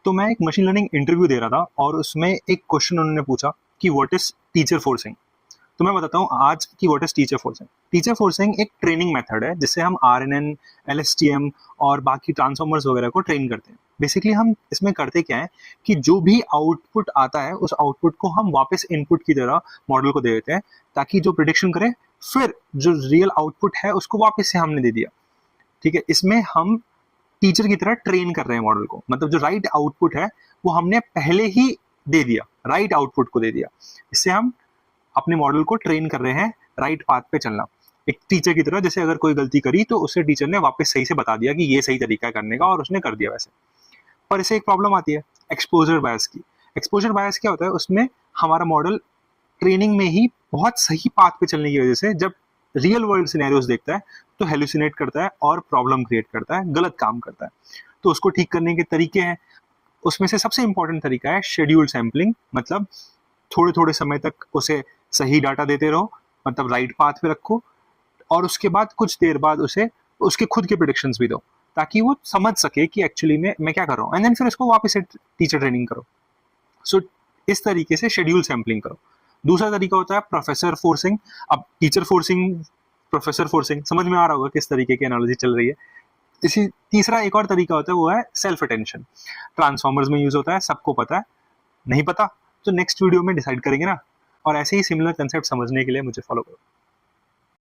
तो मैं एक मशीन लर्निंग इंटरव्यू दे रहा था और उसमें एक क्वेश्चन उन्होंने पूछा कि व्हाट इज टीचर फोर्सिंग। तो मैं बताता हूँ आज की what is teacher forcing. Teacher forcing एक ट्रेनिंग मेथड है जिससे हम आरएनएन, एलएसटीएम और बाकी ट्रांसफॉर्मर्स वगैरह को ट्रेन करते हैं। बेसिकली हम इसमें करते क्या है कि जो भी आउटपुट आता है उस आउटपुट को हम वापस इनपुट की तरह मॉडल को दे देते हैं ताकि जो प्रिडिक्शन करे फिर जो रियल आउटपुट है उसको वापस से हमने दे दिया। ठीक है, इसमें हम टीचर की तरह ट्रेन कर रहे हैं मॉडल को, मतलब जो राइट आउटपुट है वो हमने पहले ही दे दिया, राइट आउटपुट को दे दिया। इससे हम अपने मॉडल को ट्रेन कर रहे हैं राइट पाथ पे चलना, एक टीचर की तरह। जैसे अगर कोई गलती करी तो उसे टीचर ने वापस सही से बता दिया कि ये सही तरीका है करने का और उसने कर दिया वैसे। पर इसे एक प्रॉब्लम आती है एक्सपोजर बायस की। एक्सपोजर बायस क्या होता है, उसमें हमारा मॉडल ट्रेनिंग में ही बहुत सही पाथ पे चलने की वजह से जब रियल वर्ल्ड सिनेरियोस देखता है तो हेलुसिनेट करता है और प्रॉब्लम क्रिएट करता है, गलत काम करता है। तो उसको ठीक करने के तरीके हैं, उसमें से सबसे इंपॉर्टेंट तरीका है शेड्यूल सैम्पलिंग। मतलब थोड़े थोड़े समय तक उसे सही डाटा देते रहो, मतलब राइट पाथ पे रखो, और उसके बाद कुछ देर बाद उसे उसके खुद के प्रेडिक्शंस भी दो ताकि वो समझ सके कि एक्चुअली में मैं क्या कर रहा हूँ, एंड देन फिर उसको वापस से टीचर ट्रेनिंग करो। सो इस तरीके से शेड्यूल सैम्पलिंग करो। दूसरा तरीका होता है प्रोफेसर फोर्सिंग। अब टीचर फोर्सिंग, प्रोफेसर फोर्सिंग समझ में आ रहा होगा किस तरीके की एनालॉजी चल रही है। इसी तीसरा एक और तरीका होता है, वो है सेल्फ अटेंशन। ट्रांसफॉर्मर्स में यूज होता है, सबको पता है। नहीं पता तो नेक्स्ट वीडियो में डिसाइड करेंगे ना। और ऐसे ही सिमिलर कंसेप्ट समझने के लिए मुझे फॉलो करो।